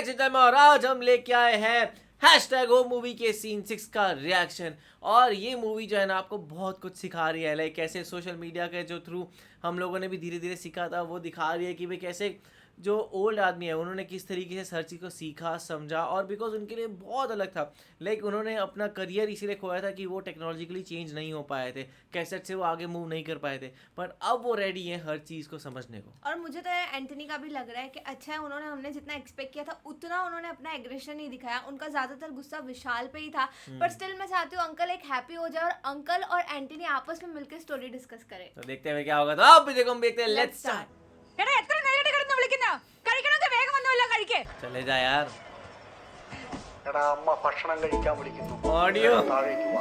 Reaction में और आज हम लेके आए हैं हैशटैग वो मूवी के सीन 6 का रिएक्शन। और ये मूवी जो है ना आपको बहुत कुछ सिखा रही है, लाइक कैसे सोशल मीडिया के जो थ्रू हम लोगों ने भी धीरे धीरे सीखा था, वो दिखा रही है कि भाई कैसे जो ओल्ड आदमी है उन्होंने किस तरीके से हर चीज़ को सीखा समझा। और बिकॉज उनके लिए बहुत अलग था, लाइक उन्होंने अपना करियर इसीलिए खोया था कि वो टेक्नोलॉजिकली चेंज नहीं हो पाए थे, कैसेट से वो आगे मूव नहीं कर पाए थे, पर अब वो रेडी हैं हर चीज़ को समझने को। और मुझे तो एंथनी का भी लग रहा है कि अच्छा है, उन्होंने हमने जितना एक्सपेक्ट किया था उतना उन्होंने अपना एग्रेशन नहीं दिखाया। उनका ज्यादातर गुस्सा विशाल पे ही था, पर स्टिल मैं चाहती हूँ अंकल एक हैप्पी हो जाए और अंकल और एंथनी आपस में मिलकर स्टोरी डिस्कस करें। तो देखते हैं क्या होगा, तो आप भी देखो, हम देखते हैं। Let's start. चले जा यार। എടാ അമ്മ ഭക്ഷണം കഴിക്കാൻ വിളിക്കുന്നു. ഓഡിയോ താഴേക്ക് വാ.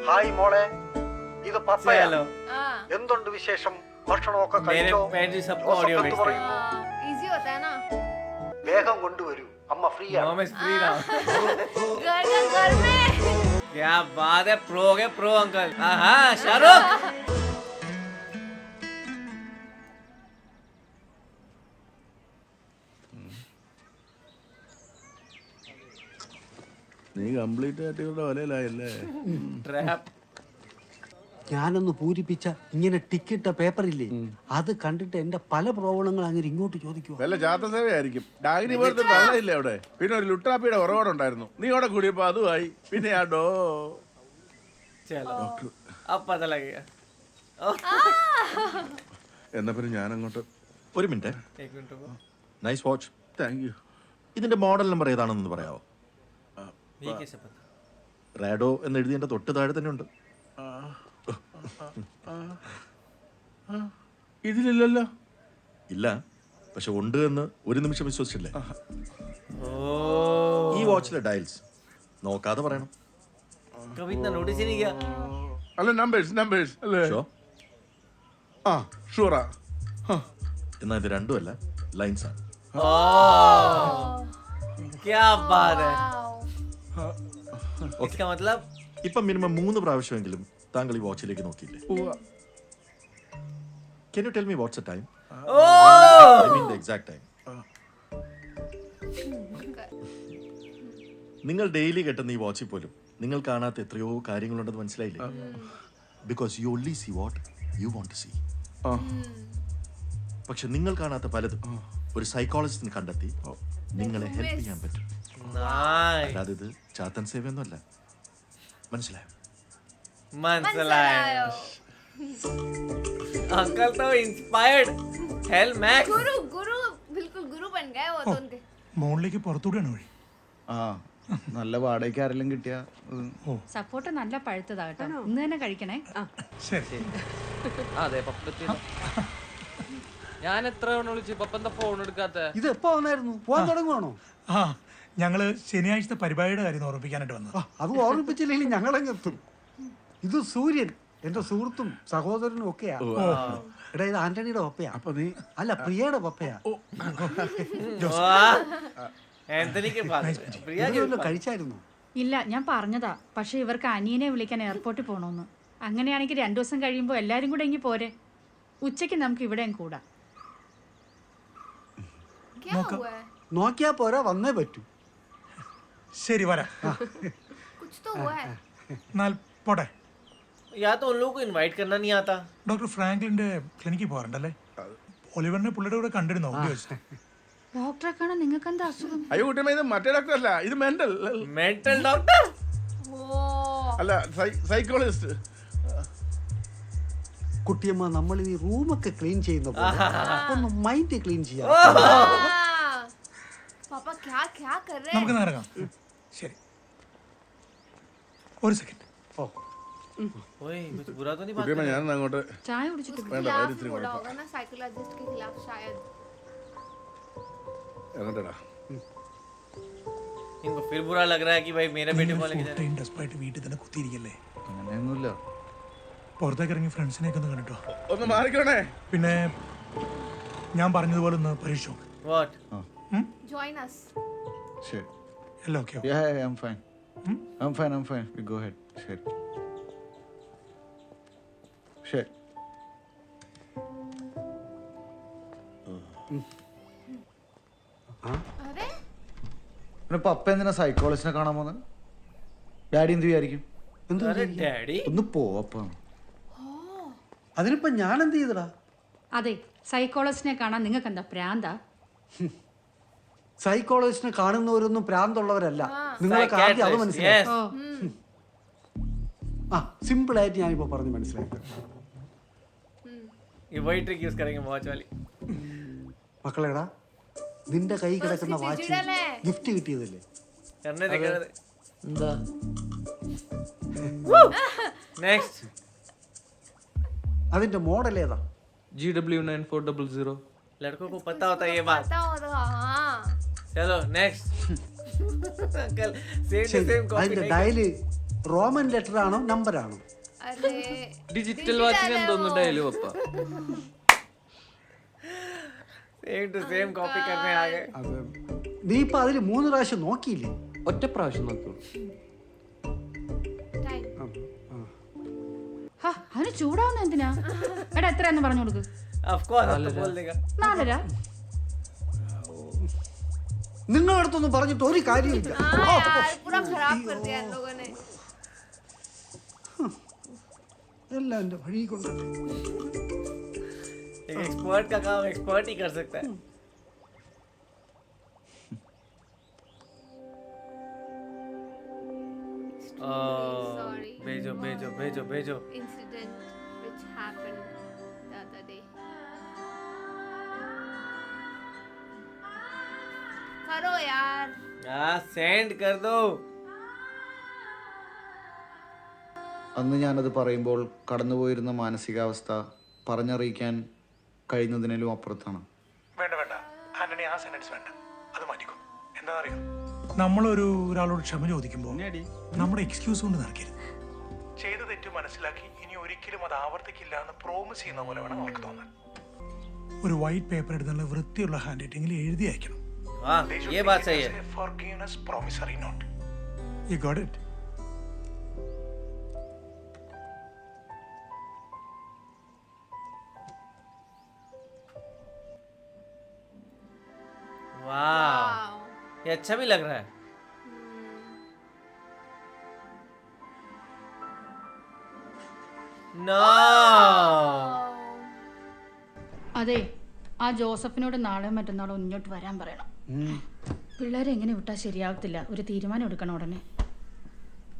ഹായ് മോളെ, ഇത് പപ്പയാ. എന്തുണ്ട് വിശേഷം? ഭക്ഷണമൊക്കെ കഴിച്ചോ? इजी होता है ना, വേഗം കൊണ്ടുവരൂ, അമ്മ ഫ്രീ ആണ്. Mom is free now. घर में क्या बात है, प्रो है प्रो अंकल। हाँ शाहरुख। നീ കംപ്ലീറ്റ് ആയിട്ട് ഇവരുടെ വലയിലായല്ലേ? ट्रैप। ഞാനൊന്ന് പൂരിപ്പിച്ച ഇങ്ങനെ ടിക്കറ്റ് പേപ്പറില്ലേ, അത് കണ്ടിട്ട് എന്റെ പല പ്രോബ്ലങ്ങൾ അങ്ങനെ ഇങ്ങോട്ട് ചോദിക്കുവോ. വല്ല ജാതസേവയായിരിക്കും. ഡാഗിനി പോലത്തെ തള്ളയില്ലേ അവിടെ. പിന്നെ ഒരു ലുട്ടാപ്പിയുടെ ഉറവാടുണ്ടായിരുന്നു. നീ അവിടെ കൂടിയപ്പോ അതുമായി. പിന്നെ ആ ഡോ चलो अब पता लगेगा। എന്നാ പിന്നെ ഞാൻ അങ്ങോട്ട്. ഒരു മിനിറ്റ്. एक मिनट रुको। Nice watch. Thank you. ഇതിന്റെ മോഡൽ നമ്പർ ഏതാണെന്ന് പറയാമോ? ये कैसे पता? റാഡോ എന്ന് എഴുതിയതിന്റെ തൊട്ട് താഴെ തന്നെ ഉണ്ട്. ഇതിലില്ലല്ലോ. ഇല്ല, പക്ഷെ ഉണ്ട് എന്ന് ഒരു നിമിഷം വിശ്വസിച്ചില്ലേ? ओह, ഈ വാച്ചിലെ ഡയൽസ് നോക്കാതെ പറയണം. कभी इतना नोटिस ही नहीं किया। അല്ല നമ്പേഴ്സ് അല്ലേ? ഷോ. ആ ഷുവറാ. എന്നാ ഇത് രണ്ടുമല്ല, ലൈൻസ് ആണ്. क्या बात है। इसका मतलब ഇപ്പം മിനിമം 3 പ്രാവശ്യമെങ്കിലും താങ്കൾ ഈ വാച്ചിലേക്ക് നോക്കിയില്ലേ? Can you tell me what's the time? I mean the exact time. നിങ്ങൾ ഡെയിലി കെട്ടുന്ന ഈ വാച്ചിൽ പോലും നിങ്ങൾ കാണാത്ത എത്രയോ കാര്യങ്ങളുണ്ടെന്ന് മനസ്സിലായില്ലേ? Because you only see what you want to see. പക്ഷെ നിങ്ങൾ കാണാത്ത പലതും ഒരു സൈക്കോളജിസ്റ്റിന് കണ്ടെത്തി നിങ്ങളെ ഹെൽപ്പ് ചെയ്യാൻ പറ്റും. അല്ലാതെ ഇത് ചാത്തൻ സേവയൊന്നുമല്ല. മനസ്സിലായോ? മനസ്സിലായോ? अंकल तो इंस्पायर्ड हेल मैक्स। गुरु बिल्कुल गुरु बन गए वो तो उनके। മോളിലേക്ക് പുറത്തൂടെയാണ് വഴി. ആ നല്ല വാടകയ്ക്ക് ആരെല്ലാം കിട്ടിയ സപ്പോർട്ട് നല്ല പഴുത്തതാകട്ടെ, ഇന്ന് തന്നെ കഴിക്കണേ. ശരി. അതെ പപ്പത്തി ഞാൻ എത്ര തവണ വിളിച്ചു, പപ്പന്താ ഫോൺ എടുക്കാത്ത? ഇത് എപ്പോ വന്നായിരുന്നു? പോകാൻ തുടങ്ങുവാണോ? ആ ഞങ്ങള് ശനിയാഴ്ചത്തെ പരിപാടിയുടെ കാര്യം ഓർമ്മിപ്പിക്കാനായിട്ട് വന്നത്. അത് ഓർമ്മിപ്പിച്ചില്ലെങ്കിൽ ഞങ്ങളങ്ങ് എത്തും. ഇത് സൂര്യൻ എന്റെ സുഹൃത്തും സഹോദരനും ഒക്കെയാ. എടാ ഇത് ആന്റണിയുടെ പപ്പയാ. അപ്പൊ നീ അല്ല പ്രിയയുടെ പപ്പയാ. ആന്റണി के पास प्रिया के ഇതുവല്ലോ കഴിച്ചായിരുന്നു? ഇല്ല, ഞാൻ പറഞ്ഞതാ. പക്ഷെ ഇവർക്ക് അനിയനെ വിളിക്കാൻ എയർപോർട്ടിൽ പോകണമെന്ന്. അങ്ങനെയാണെങ്കിൽ 2 ദിവസം കഴിയുമ്പോൾ എല്ലാരും കൂടെ ഇങ്ങി പോരെ. ഉച്ചയ്ക്ക് നമുക്ക് ഇവിടെ കൂടാം. क्या हुआ है? നോക്കിയാ പോരാ, വന്നേ പറ്റൂ. ശരി വരാം. कुछ तो हुआ है। എന്നാൽ പോട്ടെ. या तो उन लोगों को इनवाइट करना नहीं आता। ഡോക്ടർ ഫ്രാങ്ക്ലിന്റെ ക്ലിനിക്കിൽ പോകാറുണ്ടല്ലേ? ഒലിവറിനെ പുള്ളിയുടെ കൂടെ കണ്ടിരുന്നോ? ഡോക്ടറെ കാണാൻ നിങ്ങൾക്ക് എന്താ അസുഖം? അയ്യോ കുട്ടിയമ്മ, ഇത് മറ്റേ ഡോക്ടർ അല്ല, ഇത് मेंटल डॉक्टर അല്ല, സൈക്കോളജിസ്റ്റ്. കുട്ടിയമ്മ, നമ്മൾ ഈ റൂമൊക്കെ ക്ലീൻ ചെയ്യുന്ന പോലെ ഒന്ന് മൈൻഡ് ക്ലീൻ ചെയ്യാം. पापा क्या क्या कर रहे നമുക്ക് हैं? ഇറങ്ങാം. ശരി, ഒരു സെക്കൻഡ്. ओए कुछ बुरा तो नहीं बात കുട്ടിയമ്മ, ഞാൻ അങ്ങോട്ട് ചായ കുടിച്ചിട്ട് उसके വേണ്ട, खिलाफ വൈദ്യുതി बोला കുഴപ്പം. होगा ना, साइकोलॉजिस्ट के खिलाफ शायद। ഇറങ്ങട്ടെടാ. इनको फिर बुरा लग रहा है कि भाई मेरे बेटे को लेके जा रहे हैं। ഡെസ്പായിട്ട് വീട്ടിൽ തന്നെ കുത്തിയിരിക്കല്ലേ? അങ്ങനെയൊന്നുമില്ല. പുറത്തേക്ക് ഇറങ്ങി ഫ്രണ്ട്സിനെയൊക്കെ ഒന്ന് കണ്ടിട്ടോ. ഒന്ന് മാറിക്കോണേ. പിന്നെ ഞാൻ പറഞ്ഞതുപോലെ ഒന്ന് പരീക്ഷിച്ചു. What? Join us. ശരി. എല്ലാം okay? Yeah, I'm fine. I'm fine. We go ahead. ശരി. ശരി. अरे പിന്നെ പപ്പ എന്തിനാ സൈക്കോളജിസ്റ്റിനെ കാണാൻ പോകുന്നത്? ഡാഡി എന്ത് വിചാരിക്കും? अरे डैडी ഒന്ന് പോപ്പ. അതിനിപ്പോ ഞാൻ എന്ത് ചെയ്തടാ? അതെ, സൈക്കോളജിസ്റ്റിനെ കാണാൻ നിങ്ങൾക്ക് എന്താ പ്രാന്താ? സൈക്കോളജിസ്റ്റിനെ കാണുന്നവരൊന്നും പ്രാന്തുള്ളവരല്ല. നിങ്ങൾക്ക് ആദ്യം അത് മനസ്സിലായി. yes. ഓ, ആ സിമ്പിൾ ആയിട്ട് ഞാനിപ്പോ പറഞ്ഞു മനസ്സിലാക്കി. ये वही ट्रिक यूज करेंगे वॉच वाली. മക്കളെടാ, നിന്റെ കൈ കിടക്കുന്ന उसकी വാച്ച് डिजिटल है। ഗിഫ്റ്റ് കിട്ടിയതല്ലേ? करने दे करने दे. എന്താ नेक्स्ट. അതിന്റെ മോഡൽ ഏതാ? GW9400. लड़कों को पता होता है ये बात. पता होगा हाँ चलो नेक्स्ट. अंकल सेम टू ശരി, सेम कॉपी അതിന്റെ नहीं. ഡയല് റോമൻ ലെറ്റർ ആണോ നമ്പർ ആണോ? अरे ഡിജിറ്റൽ വാച്ചിന് എന്തോന്നു ഡയല് പപ്പ? सेम टू सेम कॉपी करने आ गए. അത് നീ ഇപ്പൊ അതിൽ 3 പ്രാവശ്യം നോക്കിയില്ലേ? ഒറ്റ പ്രാവശ്യം നോക്കുള്ളൂ. टाइम ഹാ, അവന് ചൂടാവുന്ന എന്തിനാ? എടാ എത്രയാന്ന് പറഞ്ഞു കൊടുക്ക്. ऑफ कोर्स अब तो बोल देगा. 4.5. നിങ്ങളുടെ അടുത്തൊന്നും പറഞ്ഞിട്ട് ഒരു കാര്യമില്ല. हाँ यार पूरा खराब कर दिया इन लोगों ने. എല്ലാം എന്റെ വഴി കൊണ്ടല്ലേ. एक एक्सपर्ट का काम एक्सपर्ट ही कर सकता है. Sorry. भेजो भेजो भेजो भेजो. Incident which happened the other day. करो यार. हाँ सेंड कर दो. അന്ന് ഞാനത് പറയുമ്പോൾ കടന്നുപോയിരുന്ന മാനസികാവസ്ഥ പറഞ്ഞറിയിക്കാൻ കഴിയുന്നതിനും അപ്പുറത്താണ്. വേണ്ട വേണ്ട ആന്റണി, ആ സെന്റൻസ് വേണ്ട, അത് മാറ്റിക്കോ. എന്താ അറിയോ, ഒരാളോട് ക്ഷമ ചോദിക്കുമ്പോൾ നമ്മുടെ എക്സ്ക്യൂസ് കൊണ്ട് നടക്കരുത്. ചെയ്ത തെറ്റ് മനസ്സിലാക്കി ഇനി ഒരിക്കലും അത് ആവർത്തിക്കില്ല എന്ന് പ്രോമിസ് ചെയ്യുന്ന പോലെ വേണം നമുക്ക് തോന്നാൻ. ഒരു വൈറ്റ് പേപ്പർ എടുത്തുള്ള വൃത്തിയുള്ള ഹാൻഡ് റൈറ്റിംഗിൽ എഴുതി അയക്കണം. हाँ ये बात सही है. Forgiveness promissory note. You got it? वाह ये अच्छा भी लग रहा है. No. അതെ, ആ ജോസഫിനോട് നാളെ മറ്റന്നാളോ ഇങ്ങോട്ട് വരാൻ പറയണം. പിള്ളേരെ എങ്ങനെ വിട്ടാൽ ശരിയാകത്തില്ല. ഒരു തീരുമാനം എടുക്കണം ഉടനെ.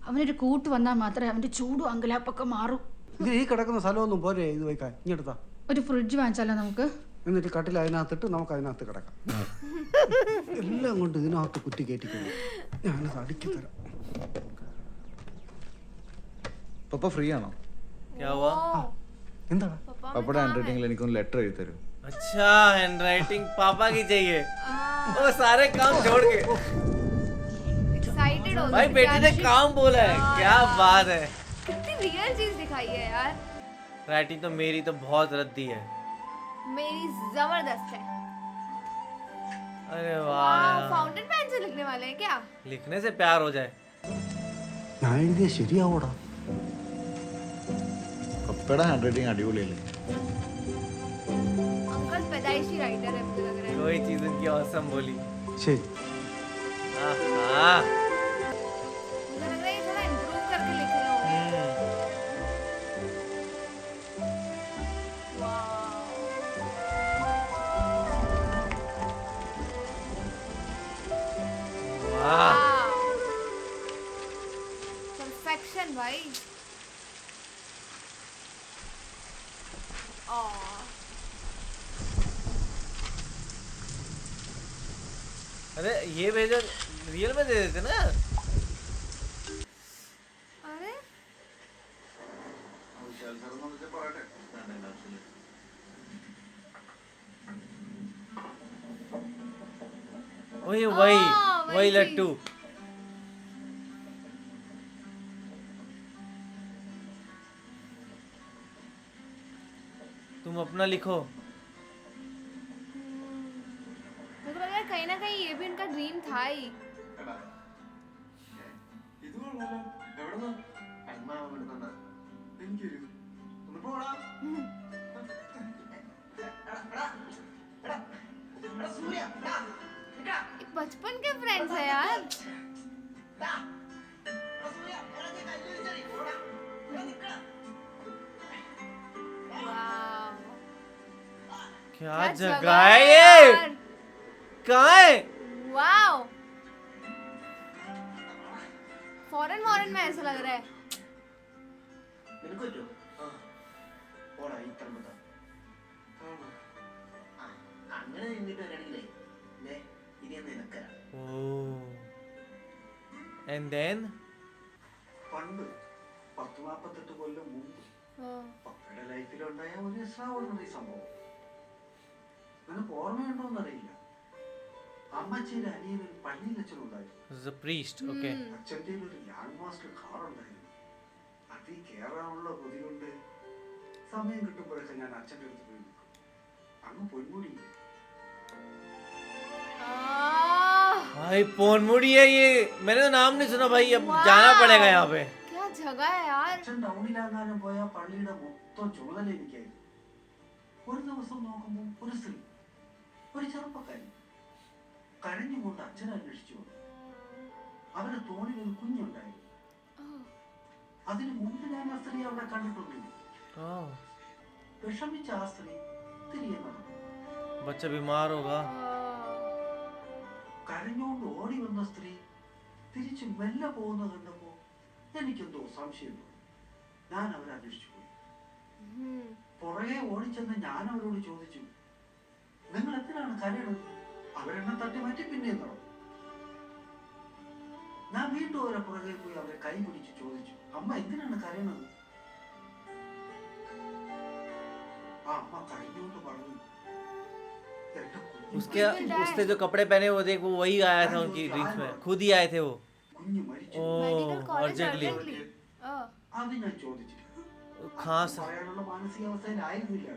അവനൊരു കൂട്ട് വന്നാൽ മാത്രമേ അവന്റെ ചൂടും അങ്കലാപ്പൊക്കെ മാറൂ. ഇത് ഈ കിടക്കുന്ന സ്ഥലമൊന്നും പോരെ ഇത് വയ്ക്കാൻ. ഇങ്ങെടുത്താ ഒരു ഫ്രിഡ്ജ് വാങ്ങിച്ചാലോ നമുക്ക്? എന്നിട്ട് കട്ടിൽ അതിനകത്തിട്ട് നമുക്ക് അതിനകത്ത് കിടക്കാം. എല്ലാം കൊണ്ട് ഇതിനകത്ത് കുറ്റി കയറ്റിക്കുന്നു. ഞാനത് അടുക്കി തരാം. പപ്പ ഫ്രീ ആണോ? क्या हुआ? എന്താടാ? പപ്പയുടെ ഹാൻഡ് റൈറ്റിംഗിൽ എനിക്കൊന്ന് ലെറ്റർ എഴുതി തരും. अच्छा हैंड राइटिंग पापा की चाहिए. वो सारे काम छोड़ के एक्साइटेड हो भाई बेटी ने काम बोला है. क्या बात है. कितनी रियल चीज दिखाई है यार. राइटिंग तो मेरी तो बहुत रद्दी है. मेरी जबरदस्त है. अरे वाह वाह. फाउंटेन पेन से लिखने वाले हैं क्या? लिखने से प्यार हो जाए. ഞാൻ എഴുതിയ ശരിയാവോടാ? പപ്പയുടെ ഹാൻഡ് റൈറ്റിംഗ് അടിപൊളിയല്ലേ? अंकल पैदाइशी राइटर है मुझे लग रहा है. कोई चीज उनकी औसम बोली. ശരി. आहा. मुझे लग रहा है ये थोड़ा इम्प्रूव करके लिख रहे होंगे. वाह. परफेक्शन भाई. अरे ये भेजो, रियल में दे देते ना. अरे वही वही वही वही चीज. लट्टू. तुम अपना लिखो. मुझे लग रहा है कहीं ना कहीं ये भी इनका ड्रीम था ही. बचपन के फ्रेंड्स है यार। वाह, क्या क्या जगह है ये? कहाँ है? वाओ, फॉरेन फॉरेन में ऐसा लग रहा है। And then പണ്ട് 10-48 കൊല്ലം മുമ്പ് പപ്പയുടെ ലൈഫിലുണ്ടായ ഒരു എക്സ്ട്രാഓർഡിനറി സംഭവം നിനക്ക് ഓർമ്മയുണ്ടോന്നറിയില്ല. അമ്മച്ചിയുടെ അനിയനൊരു പള്ളിയിൽ അച്ഛനുണ്ടായിരുന്നു. the priest. Okay. അച്ഛൻ്റെ ഒരു ലാൻഡ് മാസ്റ്റർ കാർ ഉണ്ടായിരുന്നു. അതിൽ കയറാനുള്ള കൊതി കൊണ്ട് സമയം കിട്ടുമ്പോഴൊക്കെ ഞാൻ അച്ഛൻ്റെ അടുത്ത് പോയി നിൽക്കും. അങ്ങ് പൊന്മുടി. भाई पोनमुड़ी है ये, मैंने तो नाम नहीं सुना भाई, अब जाना पड़ेगा यहाँ पे. क्या जगह है यार। അച്ഛൻ ടൗണിലാകാനും പോയ പള്ളിയുടെ മൊത്തം ചുമതല എനിക്കായിരുന്നു. ഒരു ദിവസം നോക്കുമ്പോൾ ഒരു സ്ത്രീ, ഒരു ചെറുപ്പക്കാരി കരഞ്ഞുകൊണ്ട് അച്ഛനെ അന്വേഷിച്ചു വന്നു. അവരുടെ തോണിൽ ഒരു കുഞ്ഞുണ്ടായിരുന്നു. അതിനു മുമ്പ് ഞാൻ ആ സ്ത്രീ അവിടെ കണ്ടിട്ടൊന്നുമില്ല. വിഷമിച്ച ആ സ്ത്രീ തിരികെ നടന്നു. बच्चा बीमार होगा. കരഞ്ഞുകൊണ്ട് ഓടി വന്ന സ്ത്രീ തിരിച്ച് മെല്ലെ പോകുന്ന കണ്ടപ്പോ എനിക്കെന്തോ സംശയം തോന്നി. ഞാൻ അവരെ അന്വേഷിച്ചു പോയി. പുറകെ ഓടിച്ചെന്ന് ഞാൻ അവരോട് ചോദിച്ചു, നിങ്ങൾ എന്തിനാണ് കരയണത്? അവരെന്നെ തട്ടി മാറ്റി പിന്നെയും നടന്നു. ഞാൻ വീണ്ടും അവരെ പുറകെ പോയി അവരെ കൈ പിടിച്ച് ചോദിച്ചു, അമ്മ എന്തിനാണ് കരയണത്? ആ അമ്മ കരഞ്ഞുകൊണ്ട് പറഞ്ഞു, उसके उसने जो कपड़े पहने वो देख, वो वही आया था उनकी ड्रीम्स में, खुद ही आए थे वो. अर्जेंटली അത് ഞാൻ ചോദിച്ചു. खास പറയാനുള്ള മാനസികാവസ്ഥയിലായിരുന്നില്ല.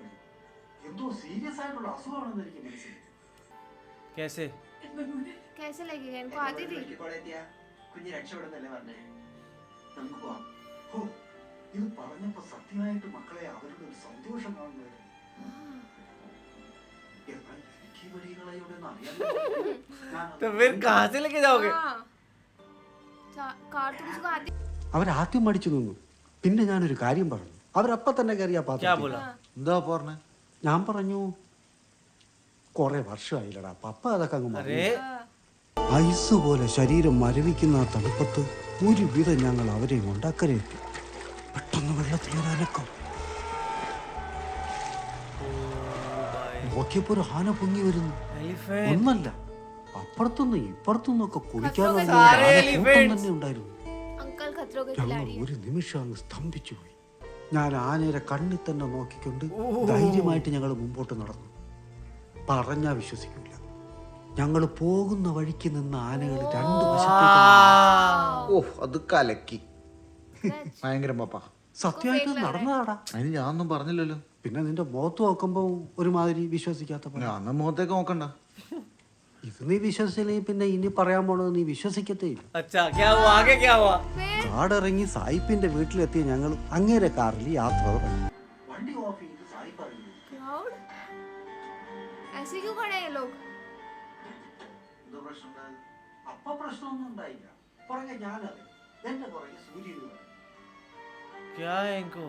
എന്തോ സീരിയസ് ആയിട്ടുള്ള അസുഖമാണെന്ന് എനിക്ക് മനസ്സിലായി. कैसे कैसे लगेगा इनको? आती थी। കുഞ്ഞ് രക്ഷപ്പെടുന്നല്ലേ പറഞ്ഞേ, നമുക്ക് പോവാം. ഹോ, ഇത് പറഞ്ഞപ്പോ സത്യമായിട്ട് മക്കളെ അവരുടെ ഒരു സന്തോഷം കാണുന്നത്. तो फिर कहाँ से लेके जाओगे? कार तो किसको आती? അവരാദ്യം മടിച്ചു നിന്നു. പിന്നെ ഞാനൊരു കാര്യം പറഞ്ഞു. അവരപ്പം തന്നെ കയറിയ क्या बोला? എന്താ പറഞ്ഞേ? ഞാൻ പറഞ്ഞു, കുറെ വർഷമായില്ലടാ പപ്പ അതൊക്കെ അങ്ങ് മറന്നു. अरे ഐസ് പോലെ ശരീരം മരവിക്കുന്ന ആ തണുപ്പത്ത് ഒരു വിധം ഞങ്ങൾ അവരെ ഉണ്ടാക്കരയെത്തി. പെട്ടെന്ന് വെള്ളത്തിലൊരനക്കം. നോക്കിയപ്പോ ഒരു ആന പൊങ്ങി വരുന്നു. एलिफेंट. ഒന്നല്ല, അപ്പുറത്തുനിന്ന് ഇപ്പുറത്തുനിന്നും ഒക്കെ കുളിക്കാൻ സാരേ കൂട്ടം elephants. തന്നെ ഉണ്ടായിരുന്നു. अंकल खतरों के ഞങ്ങൾ खिलाड़ी। ഒരു നിമിഷം അങ്ങ് സ്തംഭിച്ചു പോയി. ഞാൻ ആനയുടെ കണ്ണിൽ തന്നെ നോക്കിക്കൊണ്ട് ധൈര്യമായിട്ട് ഞങ്ങൾ മുമ്പോട്ട് നടന്നു. പറഞ്ഞാ വിശ്വസിക്കില്ല, ഞങ്ങൾ പോകുന്ന വഴിക്ക് നിന്ന് ആനകൾ രണ്ടു വശത്തേക്ക് ഓ അത് കലക്കി. ഭയങ്കര പപ്പ. സത്യമായിട്ട് നടന്നതാടാ. അതിന് ഞാനൊന്നും പറഞ്ഞില്ലല്ലോ. പിന്നെ നിന്റെ മുഖത്ത് നോക്കുമ്പോ ഒരുമാതിരി വിശ്വസിക്കാത്ത പോലെ. ഞാൻ മുഖത്തേക്ക് നോക്കണ്ട. ഇത് നീ വിശ്വസിച്ചില്ലെങ്കിൽ പിന്നെ ഇനി പറയാൻ പോണത് നീ വിശ്വസിക്കത്തേയില്ല. अच्छा क्या हुआ? आगे क्या हुआ? കാടിറങ്ങി സായിപ്പിന്റെ വീട്ടിലെത്തിയ ഞങ്ങൾ അങ്ങേരെ കാറിൽ യാത്ര തുടങ്ങി. വണ്ടി ഓഫ് ചെയ്ത് സായിപ്പ് ഇറങ്ങി. क्राउड ऐसे क्यों खड़े हैं ये लोग? എന്താ പ്രശ്നം ഉണ്ടായത്? അപ്പ പ്രശ്നമൊന്നും ഉണ്ടായില്ല. പുറകെ ഞാനത്, എന്റെ പുറകെ സൂര്യൻ. क्या है इनको?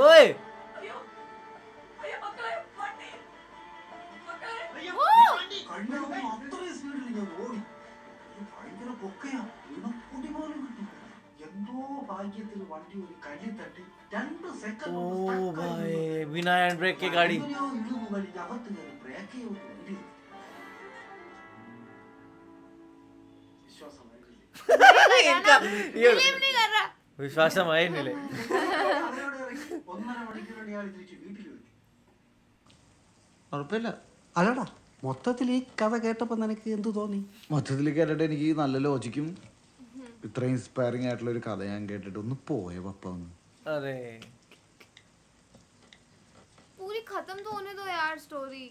ओए അത്രയും സ്പീഡിൽ ഞാൻ ഓടി. ഭയങ്കര പൊക്കയാ, പൊടി പോലും കിട്ടില്ല. എന്തോ ഭാഗ്യത്തിൽ വണ്ടി ഒരു കല്ലിൽ തട്ടി 2 സെക്കൻഡ് ओ भाई बिना हैंड ब्रेक के गाड़ी. ഇടിവ് കഴിഞ്ഞ് അകത്ത് കയറി ബ്രേക്ക് ചെയ്ത് വണ്ടി വിശ്വാസമായിട്ടില്ല. इनका ये बिलीव नहीं कर रहा। विश्वास हमारे मिले. അവരോട് ഇറങ്ങി 1.5 മണിക്കൂറാണ് ഇയാൾ തിരിച്ച് വീട്ടിലെത്തി. ഉറപ്പില്ല. അല്ലടാ, മൊത്തത്തിൽ ഈ കഥ കേട്ടപ്പോൾ നിനക്ക് എന്ത് തോന്നി? മൊത്തത്തിൽ കേട്ടിട്ട് എനിക്ക് നല്ല ലോജിക്കും ഇത്രയും ഇൻസ്പയറിംഗ് ആയിട്ടുള്ള ഒരു കഥ ഞാൻ കേട്ടിട്ട് ഒന്ന് പോയ പപ്പ ഒന്ന്. अरे पूरी खत्म तो होने दो यार स्टोरी।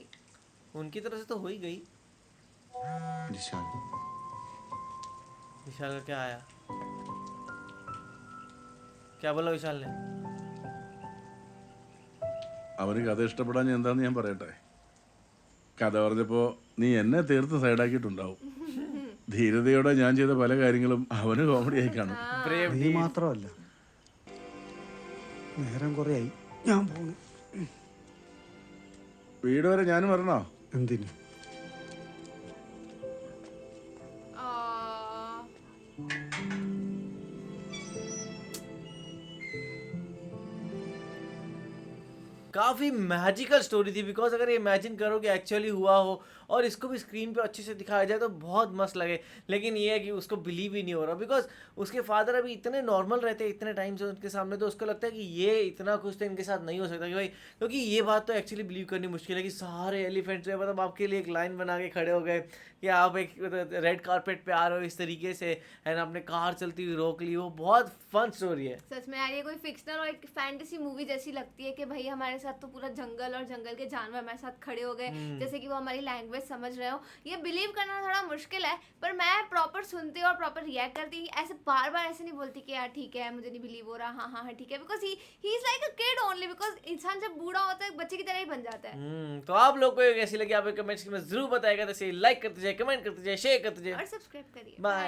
उनकी तरफ से तो हो ही गई. വിശാൽ. विशाल का क्या आया? क्या बोला विशाल ने? അവന് കഥ ഇഷ്ടപ്പെടാൻ എന്താന്ന് ഞാൻ പറയട്ടെ. കഥ പറഞ്ഞപ്പോ നീ എന്നെ തീർത്ത് സൈഡാക്കിയിട്ടുണ്ടാവും. ധീരതയോടെ ഞാൻ ചെയ്ത പല കാര്യങ്ങളും അവന് കോമഡി ആയി കാണും. നീ മാത്രമല്ല, നേരം കുറേ ആയി, ഞാൻ പോകുന്നു. വീട് വരെ ഞാനും വരണോ? എന്തിന്? काफ़ी मैजिकल स्टोरी थी बिकॉज अगर इमेजिन करो कि एक्चुअली हुआ हो और इसको भी स्क्रीन पे अच्छे से दिखाया जाए तो बहुत मस्त लगे. लेकिन ये है कि उसको बिलीव ही नहीं हो रहा बिकॉज उसके फादर अभी इतने नॉर्मल रहते हैं इतने टाइम से उनके सामने, तो उसको लगता है कि ये इतना कुछ तो इनके साथ नहीं हो सकता कि भाई, क्योंकि ये बात तो एक्चुअली बिलीव करनी मुश्किल है कि सारे एलिफेंट्स जो है मतलब आपके लिए एक लाइन बना के खड़े हो गए कि आप एक रेड कारपेट पे आ रहे हो इस तरीके से एंड आपने कार चलती हुई रोक ली. वो बहुत फन स्टोरी है सच में यार. ये कोई फिक्शनल और एक फैंटेसी मूवी जैसी लगती है कि भाई हमारे साथ तो पूरा जंगल और जंगल के जानवर हमारे साथ खड़े हो गए, जैसे कि वो हमारी लैंग्वेज समझ रहे हो. ये बिलीव करना थोड़ा मुश्किल है, पर मैं प्रॉपर सुनती और प्रॉपर रिएक्ट करती. ऐसे बार बार ऐसे नहीं बोलती कि यार ठीक है मुझे नहीं बिलीव हो रहा, हाँ हाँ हाँ ठीक है, because he is like a kid only. Because इंसान जब बूढ़ा होता है बच्चे की तरह ही बन जाता है. तो आप लोग को ये कैसी लगी आप कमेंट्स में जरूर बताएगा. तो लाइक करते जाए, कमेंट करते जाए, शेयर करते जाए और सब्सक्राइब करिए. बाय.